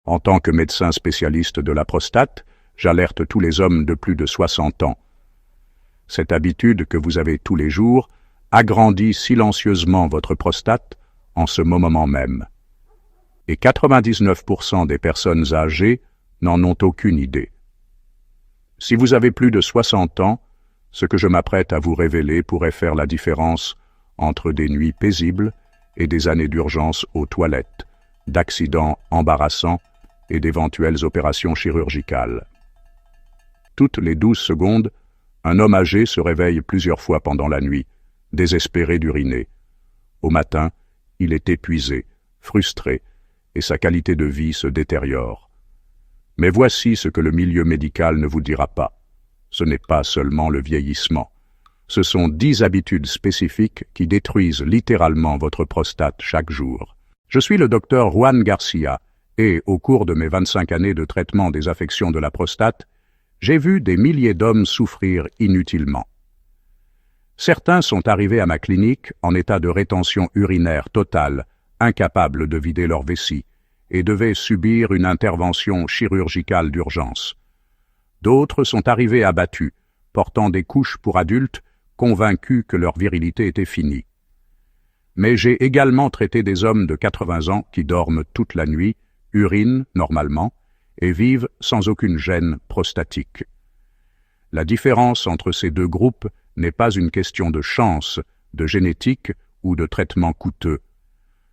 En tant que médecin spécialiste de la prostate, j'alerte tous les hommes de plus de 60 ans. Cette habitude que vous avez tous les jours agrandit silencieusement votre prostate en ce moment même. Et 99% des personnes âgées n'en ont aucune idée. Si vous avez plus de 60 ans, ce que je m'apprête à vous révéler pourrait faire la différence entre des nuits paisibles et des années d'urgence aux toilettes, d'accidents embarrassants et d'éventuelles opérations chirurgicales. Toutes les 12 secondes, un homme âgé se réveille plusieurs fois pendant la nuit, désespéré d'uriner. Au matin, il est épuisé, frustré, et sa qualité de vie se détériore. Mais voici ce que le milieu médical ne vous dira pas. Ce n'est pas seulement le vieillissement. Ce sont 10 habitudes spécifiques qui détruisent littéralement votre prostate chaque jour. Je suis le docteur Juan Garcia et, au cours de mes 25 années de traitement des affections de la prostate, j'ai vu des milliers d'hommes souffrir inutilement. Certains sont arrivés à ma clinique en état de rétention urinaire totale, incapables de vider leur vessie, et devaient subir une intervention chirurgicale d'urgence. D'autres sont arrivés abattus, portant des couches pour adultes, convaincus que leur virilité était finie. Mais j'ai également traité des hommes de 80 ans qui dorment toute la nuit, urinent normalement et vivent sans aucune gêne prostatique. La différence entre ces deux groupes n'est pas une question de chance, de génétique ou de traitement coûteux.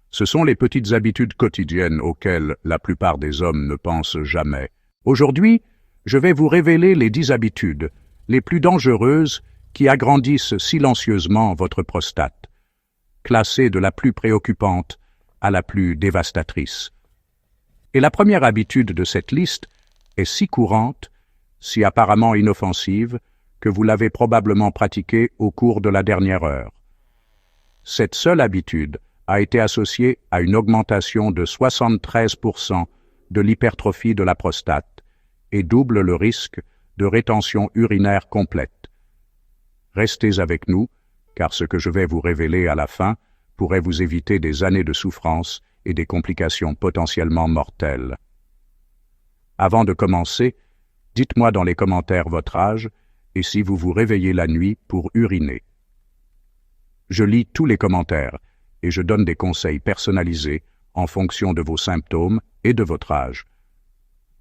Ce sont les petites habitudes quotidiennes auxquelles la plupart des hommes ne pensent jamais. Aujourd'hui, je vais vous révéler les 10 habitudes les plus dangereuses qui agrandissent silencieusement votre prostate, classées de la plus préoccupante à la plus dévastatrice. Et la première habitude de cette liste est si courante, si apparemment inoffensive, que vous l'avez probablement pratiquée au cours de la dernière heure. Cette seule habitude a été associée à une augmentation de 73% de l'hypertrophie de la prostate et double le risque de rétention urinaire complète. Restez avec nous, car ce que je vais vous révéler à la fin pourrait vous éviter des années de souffrance et des complications potentiellement mortelles. Avant de commencer, dites-moi dans les commentaires votre âge et si vous vous réveillez la nuit pour uriner. Je lis tous les commentaires et je donne des conseils personnalisés en fonction de vos symptômes et de votre âge.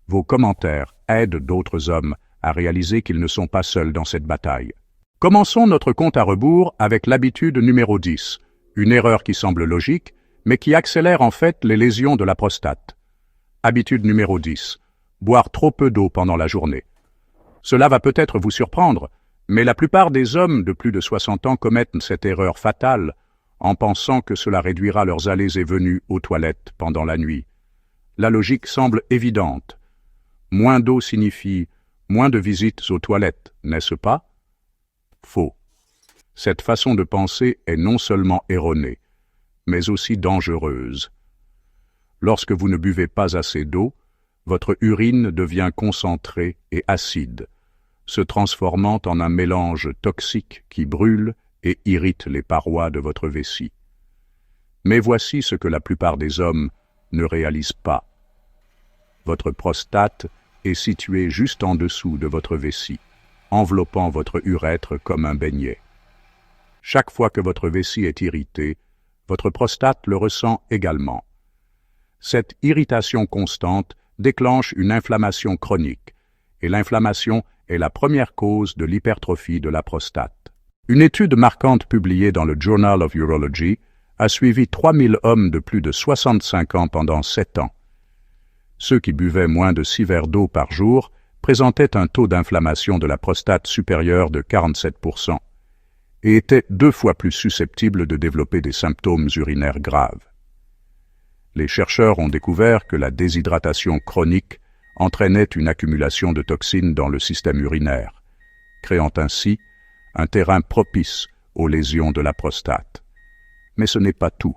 Vos commentaires aident d'autres hommes à réaliser qu'ils ne sont pas seuls dans cette bataille. Commençons notre compte à rebours avec l'habitude numéro 10, une erreur qui semble logique, mais qui accélère en fait les lésions de la prostate. Habitude numéro 10, boire trop peu d'eau pendant la journée. Cela va peut-être vous surprendre, mais la plupart des hommes de plus de 60 ans commettent cette erreur fatale en pensant que cela réduira leurs allées et venues aux toilettes pendant la nuit. La logique semble évidente. Moins d'eau signifie moins de visites aux toilettes, n'est-ce pas? Faux. Cette façon de penser est non seulement erronée, mais aussi dangereuse. Lorsque vous ne buvez pas assez d'eau, votre urine devient concentrée et acide, se transformant en un mélange toxique qui brûle et irrite les parois de votre vessie. Mais voici ce que la plupart des hommes ne réalisent pas. Votre prostate est située juste en dessous de votre vessie, enveloppant votre urètre comme un beignet. Chaque fois que votre vessie est irritée, votre prostate le ressent également. Cette irritation constante déclenche une inflammation chronique, et l'inflammation est la première cause de l'hypertrophie de la prostate. Une étude marquante publiée dans le Journal of Urology a suivi 3000 hommes de plus de 65 ans pendant 7 ans. Ceux qui buvaient moins de 6 verres d'eau par jour présentaient un taux d'inflammation de la prostate supérieur de 47% et étaient 2 fois plus susceptibles de développer des symptômes urinaires graves. Les chercheurs ont découvert que la déshydratation chronique entraînait une accumulation de toxines dans le système urinaire, créant ainsi un terrain propice aux lésions de la prostate. Mais ce n'est pas tout.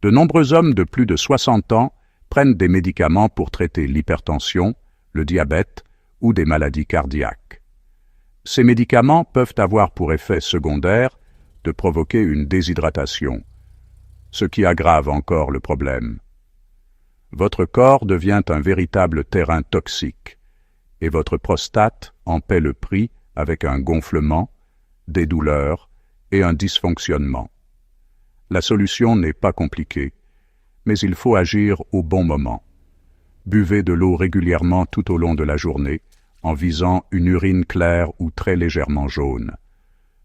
De nombreux hommes de plus de 60 ans prennent des médicaments pour traiter l'hypertension, le diabète ou des maladies cardiaques. Ces médicaments peuvent avoir pour effet secondaire de provoquer une déshydratation, ce qui aggrave encore le problème. votre corps devient un véritable terrain toxique, et votre prostate en paie le prix avec un gonflement, des douleurs et un dysfonctionnement. La solution n'est pas compliquée, mais il faut agir au bon moment. Buvez de l'eau régulièrement tout au long de la journée, en visant une urine claire ou très légèrement jaune.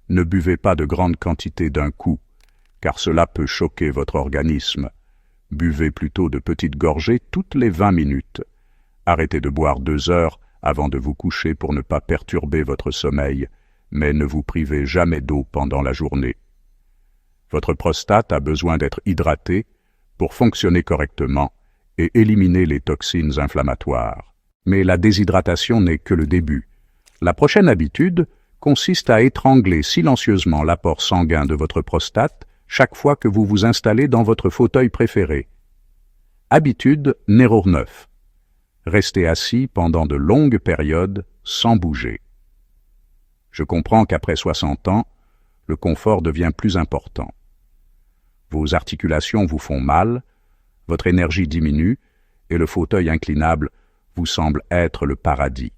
Ne buvez pas de grandes quantités d'un coup, car cela peut choquer votre organisme. Buvez plutôt de petites gorgées toutes les 20 minutes. Arrêtez de boire 2 heures avant de vous coucher pour ne pas perturber votre sommeil, mais ne vous privez jamais d'eau pendant la journée. Votre prostate a besoin d'être hydratée pour fonctionner correctement et éliminer les toxines inflammatoires. Mais la déshydratation n'est que le début. La prochaine habitude consiste à étrangler silencieusement l'apport sanguin de votre prostate chaque fois que vous vous installez dans votre fauteuil préféré. Habitude numéro 9. Restez assis pendant de longues périodes sans bouger. Je comprends qu'après 60 ans, le confort devient plus important. Vos articulations vous font mal, votre énergie diminue et le fauteuil inclinable vous semble être le paradis.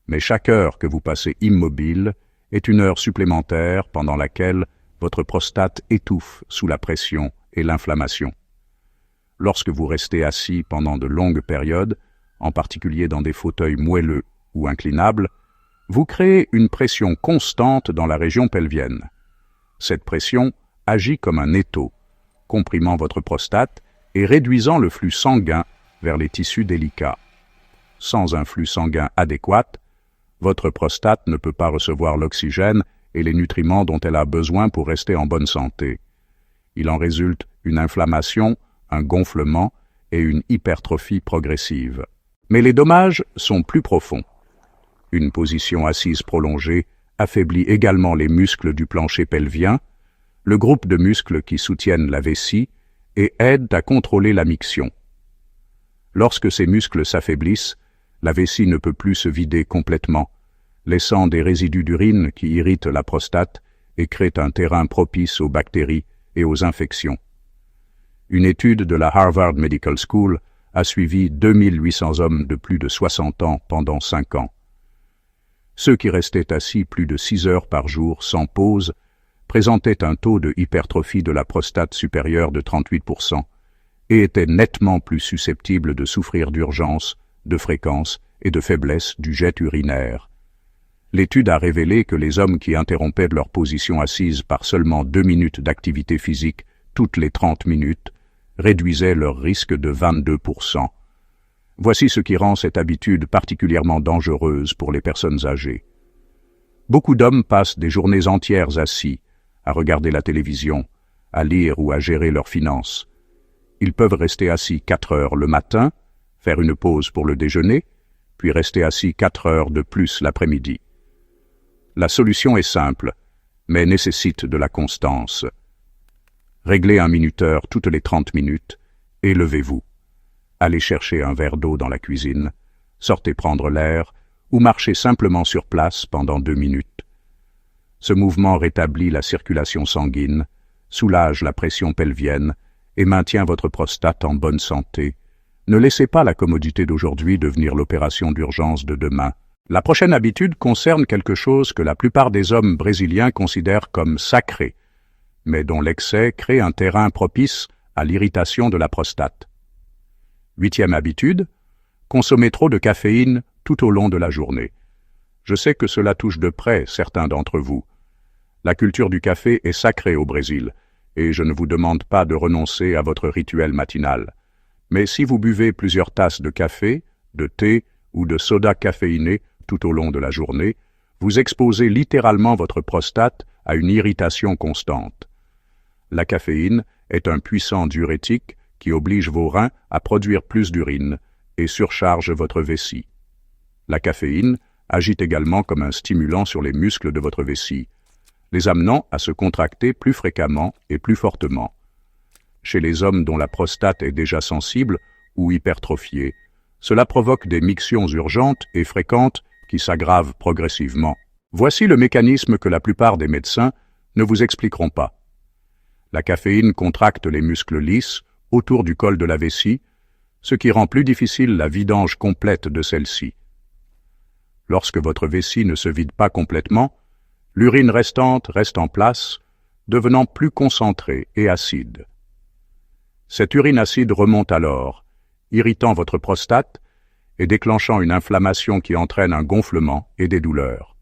Mais chaque heure que vous passez immobile est une heure supplémentaire pendant laquelle votre prostate étouffe sous la pression et l'inflammation. Lorsque vous restez assis pendant de longues périodes, en particulier dans des fauteuils moelleux ou inclinables, vous créez une pression constante dans la région pelvienne. Cette pression agit comme un étau, comprimant votre prostate et réduisant le flux sanguin vers les tissus délicats. Sans un flux sanguin adéquat, votre prostate ne peut pas recevoir l'oxygène et les nutriments dont elle a besoin pour rester en bonne santé. Il en résulte une inflammation, un gonflement et une hypertrophie progressive. Mais les dommages sont plus profonds. Une position assise prolongée affaiblit également les muscles du plancher pelvien, le groupe de muscles qui soutiennent la vessie et aident à contrôler la miction. Lorsque ces muscles s'affaiblissent, la vessie ne peut plus se vider complètement, laissant des résidus d'urine qui irritent la prostate et créent un terrain propice aux bactéries et aux infections. Une étude de la Harvard Medical School a suivi 2800 hommes de plus de 60 ans pendant 5 ans. Ceux qui restaient assis plus de 6 heures par jour sans pause présentaient un taux de hypertrophie de la prostate supérieur de 38% et étaient nettement plus susceptibles de souffrir d'urgence, de fréquence et de faiblesse du jet urinaire. L'étude a révélé que les hommes qui interrompaient leur position assise par seulement 2 minutes d'activité physique toutes les 30 minutes réduisaient leur risque de 22%. Voici ce qui rend cette habitude particulièrement dangereuse pour les personnes âgées. Beaucoup d'hommes passent des journées entières assis, à regarder la télévision, à lire ou à gérer leurs finances. Ils peuvent rester assis 4 heures le matin, faire une pause pour le déjeuner, puis rester assis 4 heures de plus l'après-midi. La solution est simple, mais nécessite de la constance. Réglez un minuteur toutes les 30 minutes et levez-vous. Allez chercher un verre d'eau dans la cuisine, sortez prendre l'air ou marchez simplement sur place pendant 2 minutes. Ce mouvement rétablit la circulation sanguine, soulage la pression pelvienne et maintient votre prostate en bonne santé. Ne laissez pas la commodité d'aujourd'hui devenir l'opération d'urgence de demain. La prochaine habitude concerne quelque chose que la plupart des hommes brésiliens considèrent comme sacré, mais dont l'excès crée un terrain propice à l'irritation de la prostate. 8e habitude, consommer trop de caféine tout au long de la journée. Je sais que cela touche de près certains d'entre vous. La culture du café est sacrée au Brésil, et je ne vous demande pas de renoncer à votre rituel matinal. Mais si vous buvez plusieurs tasses de café, de thé ou de soda caféiné tout au long de la journée, vous exposez littéralement votre prostate à une irritation constante. La caféine est un puissant diurétique qui oblige vos reins à produire plus d'urine et surcharge votre vessie. La caféine agit également comme un stimulant sur les muscles de votre vessie, les amenant à se contracter plus fréquemment et plus fortement. Chez les hommes dont la prostate est déjà sensible ou hypertrophiée, cela provoque des mictions urgentes et fréquentes qui s'aggravent progressivement. Voici le mécanisme que la plupart des médecins ne vous expliqueront pas. La caféine contracte les muscles lisses autour du col de la vessie, ce qui rend plus difficile la vidange complète de celle-ci. Lorsque votre vessie ne se vide pas complètement, l'urine restante reste en place, devenant plus concentrée et acide. Cette urine acide remonte alors, irritant votre prostate et déclenchant une inflammation qui entraîne un gonflement et des douleurs.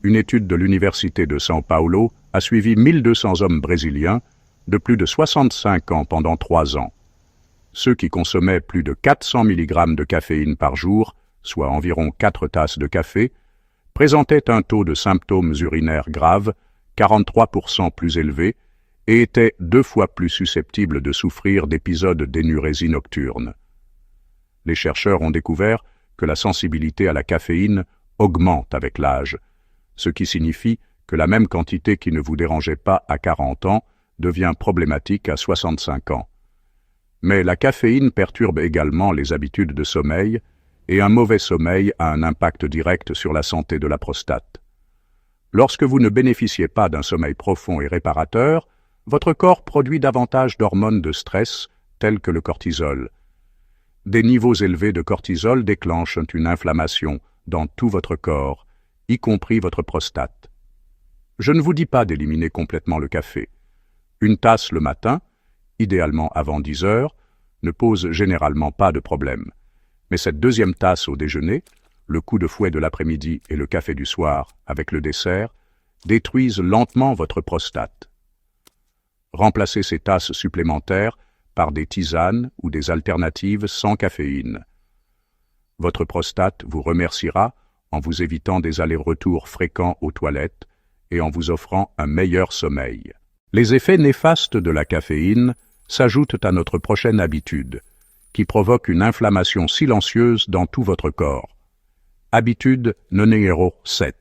Une étude de l'Université de São Paulo a suivi 1200 hommes brésiliens de plus de 65 ans pendant 3 ans. Ceux qui consommaient plus de 400 mg de caféine par jour, soit environ 4 tasses de café, présentaient un taux de symptômes urinaires graves 43% plus élevé et étaient 2 fois plus susceptibles de souffrir d'épisodes d'énurésie nocturne. Les chercheurs ont découvert que la sensibilité à la caféine augmente avec l'âge, ce qui signifie que la même quantité qui ne vous dérangeait pas à 40 ans devient problématique à 65 ans. Mais la caféine perturbe également les habitudes de sommeil, et un mauvais sommeil a un impact direct sur la santé de la prostate. Lorsque vous ne bénéficiez pas d'un sommeil profond et réparateur, votre corps produit davantage d'hormones de stress, telles que le cortisol. Des niveaux élevés de cortisol déclenchent une inflammation dans tout votre corps, y compris votre prostate. Je ne vous dis pas d'éliminer complètement le café. Une tasse le matin, idéalement avant 10 heures, ne pose généralement pas de problème. Mais cette deuxième tasse au déjeuner, le coup de fouet de l'après-midi et le café du soir avec le dessert, détruisent lentement votre prostate. Remplacez ces tasses supplémentaires par des tisanes ou des alternatives sans caféine. Votre prostate vous remerciera en vous évitant des allers-retours fréquents aux toilettes et en vous offrant un meilleur sommeil. Les effets néfastes de la caféine s'ajoutent à notre prochaine habitude, qui provoque une inflammation silencieuse dans tout votre corps. Habitude numéro 7.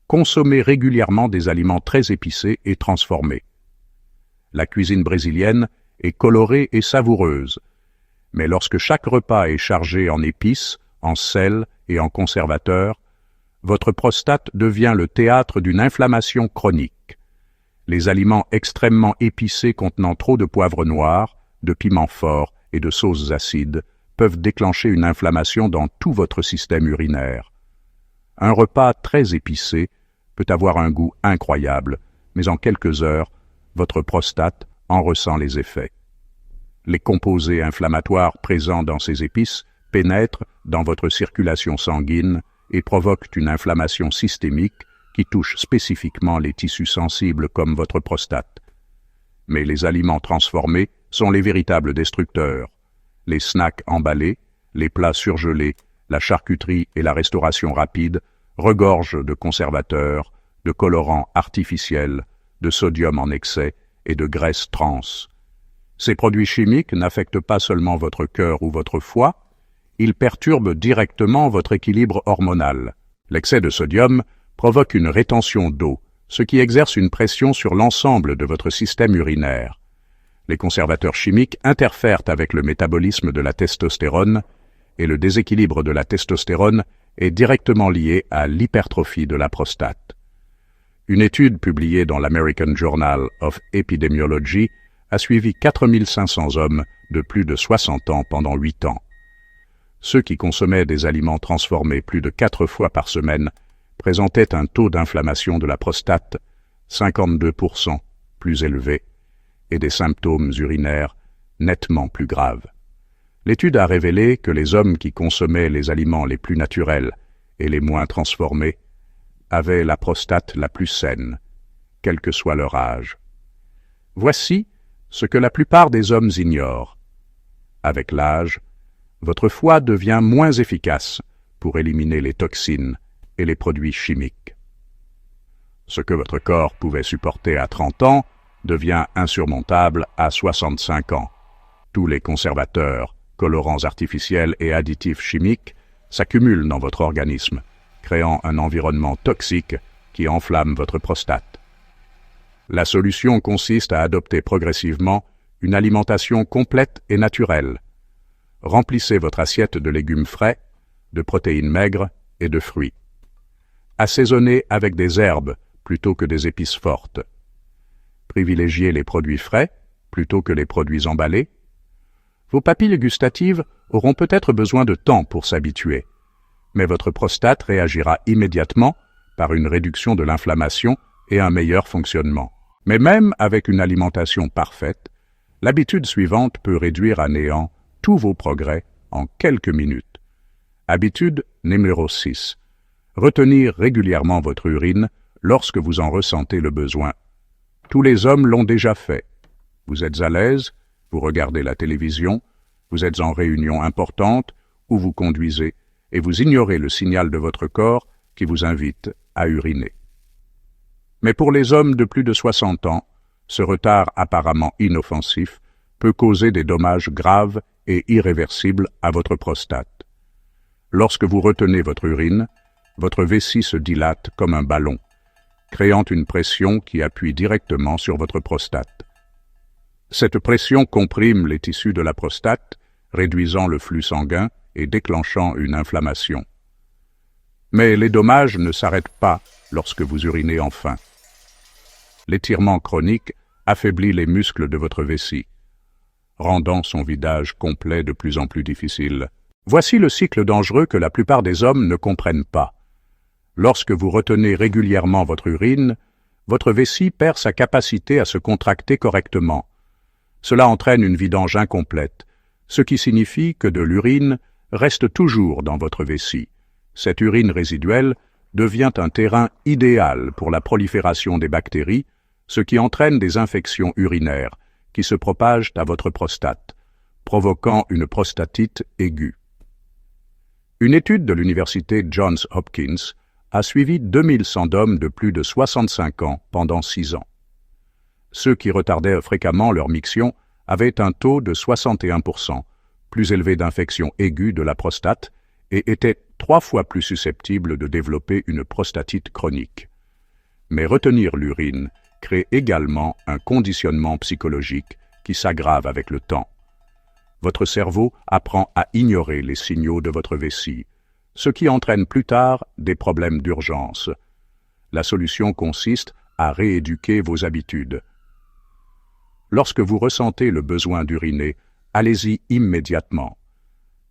Consommez régulièrement des aliments très épicés et transformés. La cuisine brésilienne est colorée et savoureuse, mais lorsque chaque repas est chargé en épices, en sel et en conservateurs, votre prostate devient le théâtre d'une inflammation chronique. Les aliments extrêmement épicés contenant trop de poivre noir, de piment fort et de sauces acides peuvent déclencher une inflammation dans tout votre système urinaire. Un repas très épicé peut avoir un goût incroyable, mais en quelques heures, votre prostate en ressent les effets. Les composés inflammatoires présents dans ces épices pénètrent dans votre circulation sanguine et provoquent une inflammation systémique qui touche spécifiquement les tissus sensibles comme votre prostate. Mais les aliments transformés sont les véritables destructeurs. Les snacks emballés, les plats surgelés, la charcuterie et la restauration rapide regorgent de conservateurs, de colorants artificiels, de sodium en excès et de graisses trans. Ces produits chimiques n'affectent pas seulement votre cœur ou votre foie, ils perturbent directement votre équilibre hormonal. L'excès de sodium provoque une rétention d'eau, ce qui exerce une pression sur l'ensemble de votre système urinaire. Les conservateurs chimiques interfèrent avec le métabolisme de la testostérone, et le déséquilibre de la testostérone est directement lié à l'hypertrophie de la prostate. Une étude publiée dans l'American Journal of Epidemiology a suivi 4500 hommes de plus de 60 ans pendant 8 ans. Ceux qui consommaient des aliments transformés plus de 4 fois par semaine présentaient un taux d'inflammation de la prostate 52% plus élevé et des symptômes urinaires nettement plus graves. L'étude a révélé que les hommes qui consommaient les aliments les plus naturels et les moins transformés avaient la prostate la plus saine, quel que soit leur âge. Voici ce que la plupart des hommes ignorent. Avec l'âge, votre foie devient moins efficace pour éliminer les toxines et les produits chimiques. Ce que votre corps pouvait supporter à 30 ans devient insurmontable à 65 ans. Tous les conservateurs, colorants artificiels et additifs chimiques s'accumulent dans votre organisme, créant un environnement toxique qui enflamme votre prostate. La solution consiste à adopter progressivement une alimentation complète et naturelle. Remplissez votre assiette de légumes frais, de protéines maigres et de fruits. Assaisonnez avec des herbes plutôt que des épices fortes. Privilégiez les produits frais plutôt que les produits emballés. Vos papilles gustatives auront peut-être besoin de temps pour s'habituer, mais votre prostate réagira immédiatement par une réduction de l'inflammation et un meilleur fonctionnement. Mais même avec une alimentation parfaite, l'habitude suivante peut réduire à néant tous vos progrès en quelques minutes. Habitude numéro 6. Retenir régulièrement votre urine lorsque vous en ressentez le besoin. Tous les hommes l'ont déjà fait. Vous êtes à l'aise, vous regardez la télévision, vous êtes en réunion importante ou vous conduisez et vous ignorez le signal de votre corps qui vous invite à uriner. Mais pour les hommes de plus de 60 ans, ce retard apparemment inoffensif peut causer des dommages graves et irréversibles à votre prostate. Lorsque vous retenez votre urine, votre vessie se dilate comme un ballon, créant une pression qui appuie directement sur votre prostate. Cette pression comprime les tissus de la prostate, réduisant le flux sanguin et déclenchant une inflammation. Mais les dommages ne s'arrêtent pas lorsque vous urinez enfin. L'étirement chronique affaiblit les muscles de votre vessie, rendant son vidage complet de plus en plus difficile. Voici le cycle dangereux que la plupart des hommes ne comprennent pas. Lorsque vous retenez régulièrement votre urine, votre vessie perd sa capacité à se contracter correctement. Cela entraîne une vidange incomplète, ce qui signifie que de l'urine reste toujours dans votre vessie. Cette urine résiduelle devient un terrain idéal pour la prolifération des bactéries, ce qui entraîne des infections urinaires qui se propagent à votre prostate, provoquant une prostatite aiguë. Une étude de l'université Johns Hopkins a suivi 2100 hommes de plus de 65 ans pendant 6 ans. Ceux qui retardaient fréquemment leur miction avaient un taux de 61%, plus élevé d'infection aiguë de la prostate, et étaient 3 fois plus susceptibles de développer une prostatite chronique. Mais retenir l'urine crée également un conditionnement psychologique qui s'aggrave avec le temps. Votre cerveau apprend à ignorer les signaux de votre vessie, ce qui entraîne plus tard des problèmes d'urgence. La solution consiste à rééduquer vos habitudes. Lorsque vous ressentez le besoin d'uriner, allez-y immédiatement.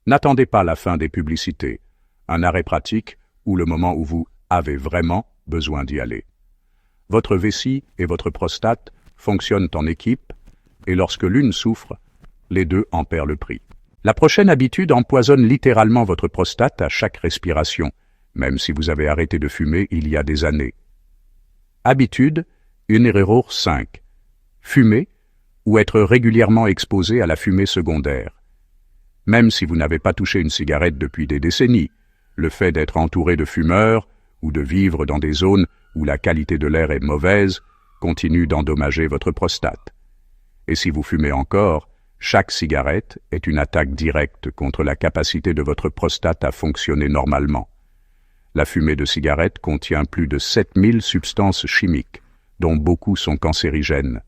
N'attendez pas la fin des publicités, un arrêt pratique ou le moment où vous avez vraiment besoin d'y aller. Votre vessie et votre prostate fonctionnent en équipe et lorsque l'une souffre, les deux en perdent le prix. La prochaine habitude empoisonne littéralement votre prostate à chaque respiration, même si vous avez arrêté de fumer il y a des années. Habitude numéro 5. Fumer ou être régulièrement exposé à la fumée secondaire. Même si vous n'avez pas touché une cigarette depuis des décennies, le fait d'être entouré de fumeurs ou de vivre dans des zones où la qualité de l'air est mauvaise continue d'endommager votre prostate. Et si vous fumez encore, chaque cigarette est une attaque directe contre la capacité de votre prostate à fonctionner normalement. La fumée de cigarette contient plus de 7000 substances chimiques, dont beaucoup sont cancérigènes.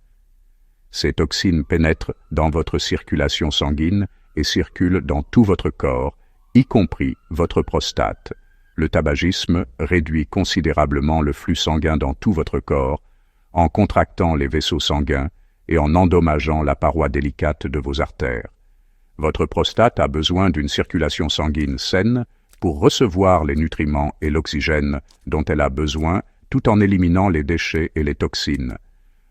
Ces toxines pénètrent dans votre circulation sanguine et circulent dans tout votre corps, y compris votre prostate. Le tabagisme réduit considérablement le flux sanguin dans tout votre corps, en contractant les vaisseaux sanguins et en endommageant la paroi délicate de vos artères. Votre prostate a besoin d'une circulation sanguine saine pour recevoir les nutriments et l'oxygène dont elle a besoin tout en éliminant les déchets et les toxines.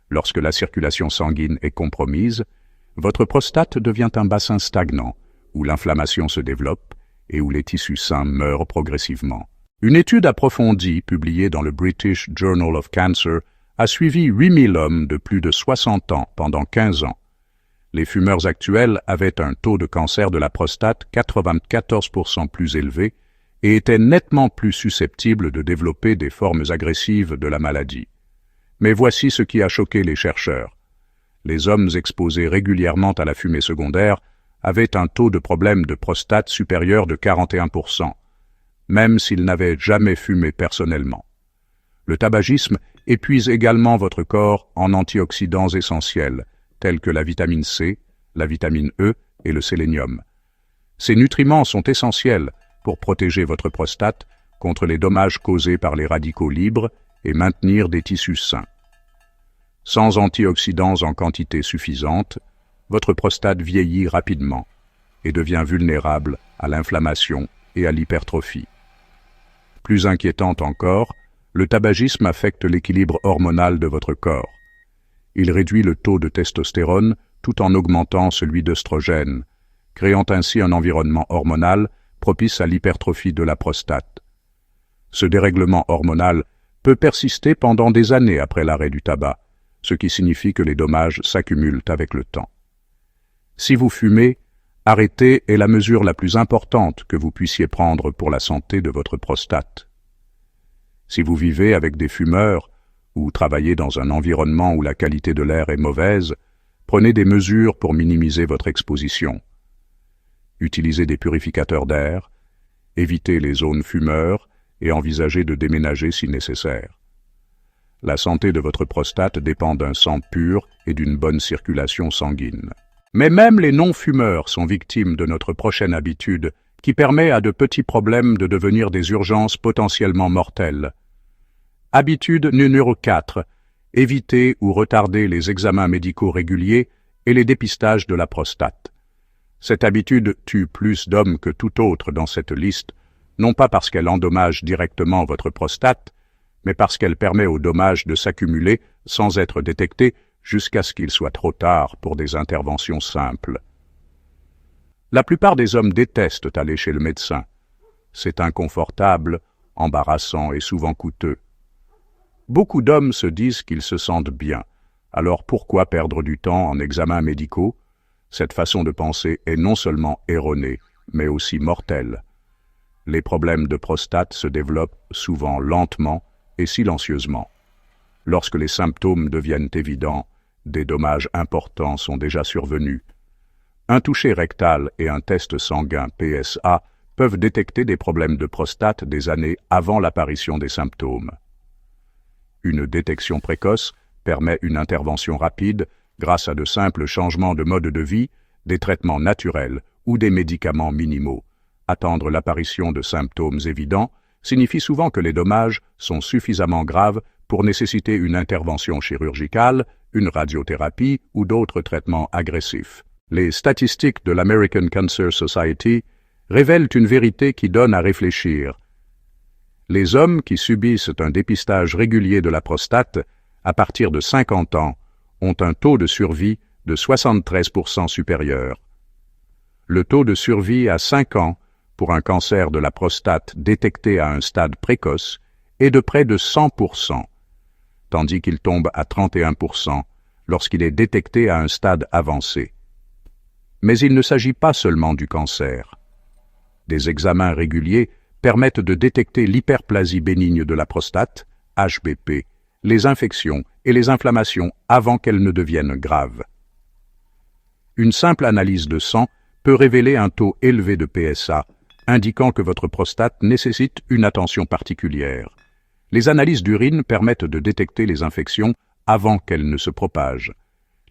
Lorsque la circulation sanguine est compromise, votre prostate devient un bassin stagnant, où l'inflammation se développe et où les tissus sains meurent progressivement. Une étude approfondie, publiée dans le British Journal of Cancer, a suivi 8000 hommes de plus de 60 ans pendant 15 ans. Les fumeurs actuels avaient un taux de cancer de la prostate 94% plus élevé et étaient nettement plus susceptibles de développer des formes agressives de la maladie. Mais voici ce qui a choqué les chercheurs. Les hommes exposés régulièrement à la fumée secondaire avaient un taux de problème de prostate supérieur de 41%, même s'ils n'avaient jamais fumé personnellement. Le tabagisme épuise également votre corps en antioxydants essentiels, tels que la vitamine C, la vitamine E et le sélénium. Ces nutriments sont essentiels pour protéger votre prostate contre les dommages causés par les radicaux libres et maintenir des tissus sains. Sans antioxydants en quantité suffisante, votre prostate vieillit rapidement et devient vulnérable à l'inflammation et à l'hypertrophie. Plus inquiétant encore, le tabagisme affecte l'équilibre hormonal de votre corps. Il réduit le taux de testostérone tout en augmentant celui d'œstrogène, créant ainsi un environnement hormonal propice à l'hypertrophie de la prostate. Ce dérèglement hormonal peut persister pendant des années après l'arrêt du tabac, ce qui signifie que les dommages s'accumulent avec le temps. Si vous fumez, arrêter est la mesure la plus importante que vous puissiez prendre pour la santé de votre prostate. Si vous vivez avec des fumeurs ou travaillez dans un environnement où la qualité de l'air est mauvaise, prenez des mesures pour minimiser votre exposition. Utilisez des purificateurs d'air, évitez les zones fumeurs et envisagez de déménager si nécessaire. La santé de votre prostate dépend d'un sang pur et d'une bonne circulation sanguine. Mais même les non-fumeurs sont victimes de notre prochaine habitude, qui permet à de petits problèmes de devenir des urgences potentiellement mortelles. Habitude numéro 4. Éviter ou retarder les examens médicaux réguliers et les dépistages de la prostate. Cette habitude tue plus d'hommes que tout autre dans cette liste, non pas parce qu'elle endommage directement votre prostate, mais parce qu'elle permet aux dommages de s'accumuler sans être détectés jusqu'à ce qu'il soit trop tard pour des interventions simples. La plupart des hommes détestent aller chez le médecin. C'est inconfortable, embarrassant et souvent coûteux. Beaucoup d'hommes se disent qu'ils se sentent bien. Alors pourquoi perdre du temps en examens médicaux? Cette façon de penser est non seulement erronée, mais aussi mortelle. Les problèmes de prostate se développent souvent lentement et silencieusement. Lorsque les symptômes deviennent évidents, des dommages importants sont déjà survenus. Un toucher rectal et un test sanguin PSA peuvent détecter des problèmes de prostate des années avant l'apparition des symptômes. Une détection précoce permet une intervention rapide grâce à de simples changements de mode de vie, des traitements naturels ou des médicaments minimaux. Attendre l'apparition de symptômes évidents signifie souvent que les dommages sont suffisamment graves pour nécessiter une intervention chirurgicale, une radiothérapie ou d'autres traitements agressifs. Les statistiques de l'American Cancer Society révèlent une vérité qui donne à réfléchir. Les hommes qui subissent un dépistage régulier de la prostate à partir de 50 ans ont un taux de survie de 73% supérieur. Le taux de survie à 5 ans pour un cancer de la prostate détecté à un stade précoce est de près de 100%, tandis qu'il tombe à 31% lorsqu'il est détecté à un stade avancé. Mais il ne s'agit pas seulement du cancer. Des examens réguliers permettent de détecter l'hyperplasie bénigne de la prostate, HBP, les infections et les inflammations avant qu'elles ne deviennent graves. Une simple analyse de sang peut révéler un taux élevé de PSA, indiquant que votre prostate nécessite une attention particulière. Les analyses d'urine permettent de détecter les infections avant qu'elles ne se propagent.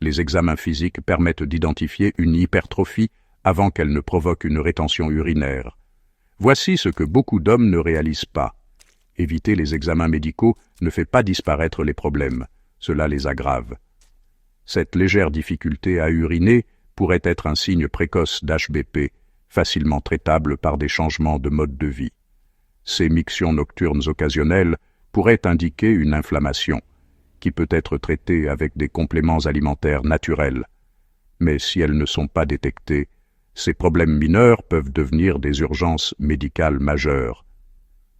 Les examens physiques permettent d'identifier une hypertrophie avant qu'elle ne provoque une rétention urinaire. Voici ce que beaucoup d'hommes ne réalisent pas. Éviter les examens médicaux ne fait pas disparaître les problèmes, cela les aggrave. Cette légère difficulté à uriner pourrait être un signe précoce d'HBP, facilement traitable par des changements de mode de vie. Ces mictions nocturnes occasionnelles pourraient indiquer une inflammation, qui peut être traitée avec des compléments alimentaires naturels. Mais si elles ne sont pas détectées, ces problèmes mineurs peuvent devenir des urgences médicales majeures.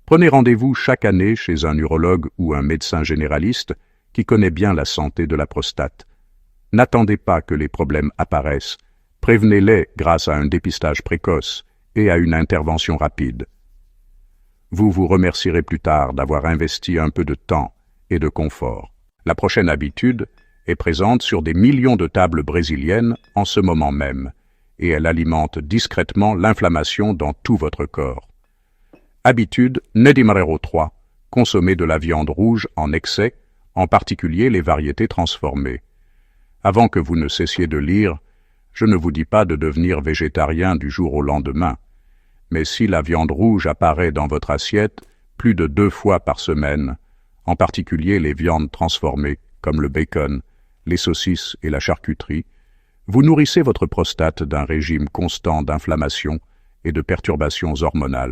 Prenez rendez-vous chaque année chez un urologue ou un médecin généraliste qui connaît bien la santé de la prostate. N'attendez pas que les problèmes apparaissent. Prévenez-les grâce à un dépistage précoce et à une intervention rapide. Vous vous remercierez plus tard d'avoir investi un peu de temps et de confort. La prochaine habitude est présente sur des millions de tables brésiliennes en ce moment même, et elle alimente discrètement l'inflammation dans tout votre corps. Habitude numéro 3. Consommer de la viande rouge en excès, en particulier les variétés transformées. Avant que vous ne cessiez de lire, je ne vous dis pas de devenir végétarien du jour au lendemain, mais si la viande rouge apparaît dans votre assiette plus de 2 fois par semaine, en particulier les viandes transformées comme le bacon, les saucisses et la charcuterie, Vous nourrissez votre prostate d'un régime constant d'inflammation et de perturbations hormonales.